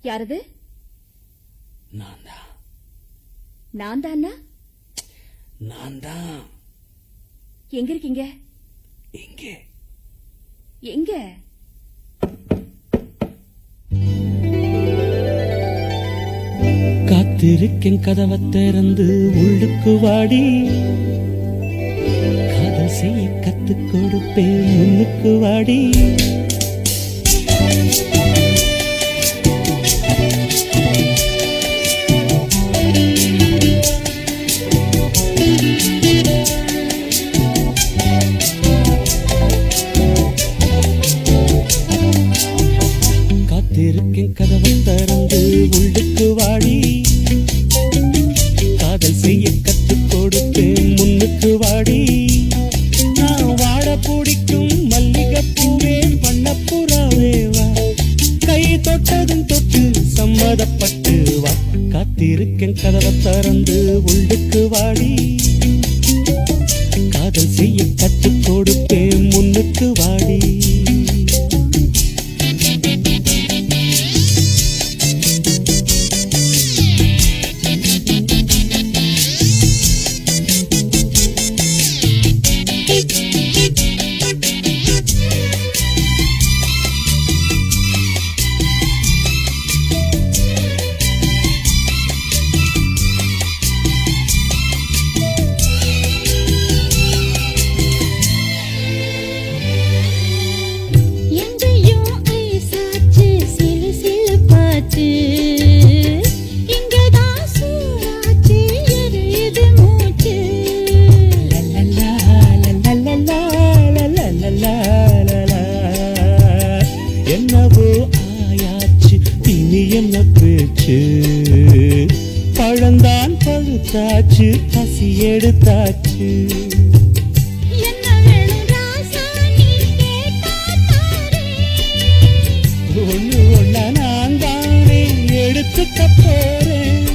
யாரது? நான் தான். நான் தானா? நான் தான். எங்க இருக்கீங்க? எங்கே? எங்க? காத்திருக்கேன் கதவை திறந்து உள்ளுக்கு வாடி, காதல் செய்ய கத்துக் கொடுப்பேன் முன்னுக்கு வாடி. காத்திருக்கேன் கதவை திறந்து உள்ளுக்கு வாடி, காதல் செய்ய கத்துக் கொடுப்பேன் முன்னுக்கு வாடி. நான் வாட பிடிக்கும் மல்லிகை பூவே வண்ணப்புறாவே வா, கை தொட்டதும் தொட்டு சம்மதப்பட்டு வா. காத்திருக்கேன் கதவை திறந்து உள்ளுக்கு வாடி, காதல் செய்ய கத்துக் கொடுப்பேன் முன்னுக்கு வாடி. என்னவோ ஆயாச்சு இனி என்ன பேச்சு, பழந்தான் பழுத்தாச்சு பசி எடுத்தாச்சு. ஒண்ணு ஒண்ணா நான் தானே எடுத்துக்க போறேன்.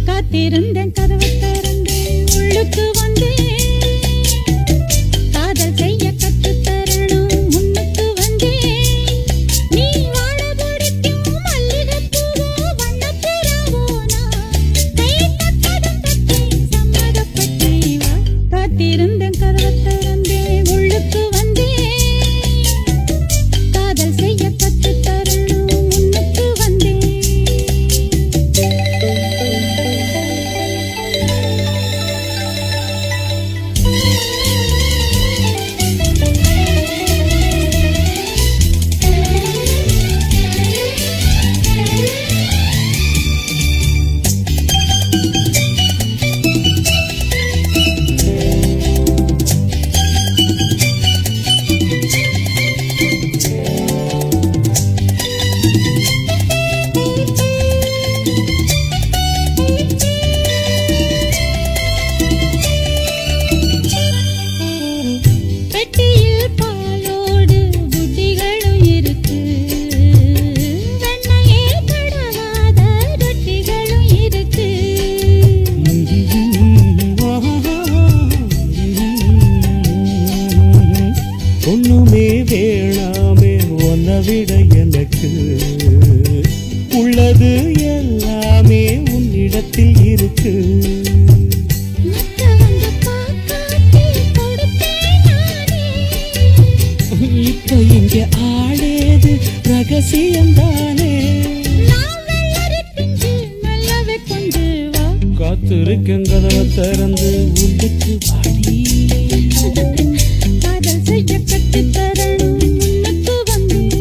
காத்திருந்தேன் கதவை திறந்து உள்ளுக்கு வந்தேன், காதல் செய்ய கற்றுத் தரணும் முன்னுக்கு வந்தேன். நீ வாழ பிடிக்கும் மல்லிகைப்பூவோ வண்ணப்புறாவோ நான், கை தொட்டதும் தொட்டேன் சம்மதப்பட்டு வா. காத்திருந்தேன் கதவை திறந்து உள்ளுக்கு வந்தேன், காதல் செய்ய கற்றுத் தரணும் முன்னுக்கு வந்தேன். பெட்டியில் பாலோடு புட்டிகளும் இருக்கு, வெண்ணையே கடவாத ரொட்டிகளும் இருக்கு. ஒண்ணுமே வேணாமே உன்னை விட எனக்கு, உள்ளது எல்லாமே உன்னிடத்தில் இருக்கு. மத்த வந்து பாக்காட்டி கொடுப்பேன் நானே, இப்ப இங்க ஆடேது ரகசியம்தானே. நான் வெள்ளரி பிஞ்சு நல்லவே கொண்டு வா. காத்திருக்கேன் கதவை திறந்து உள்ளுக்கு வாடி, காதல் செய்ய கற்றுத் தரணும் முன்னுக்கு வந்தேன்.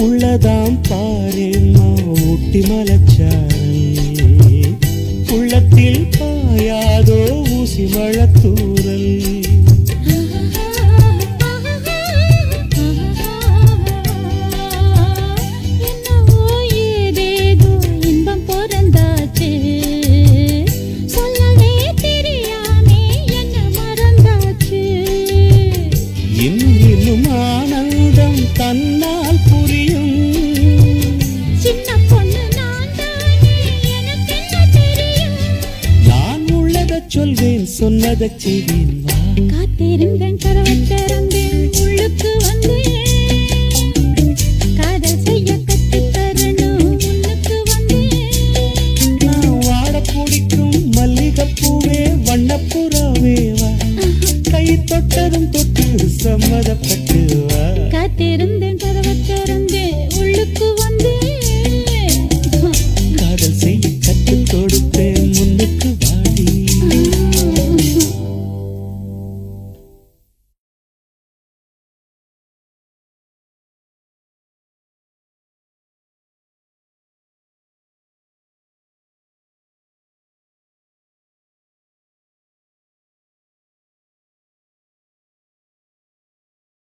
உள்ளதாம் பாரேம்மா ஊட்டி மலச்சாரல், உள்ளத்தில் பாயாதோ ஊசி மழத்தூரல். சொல்வேன் சொன்னதைச் செய்வேன் வா காத்திருந்தேன் கரவை திறந்தேன் உள்ளுக்கு வந்தேன்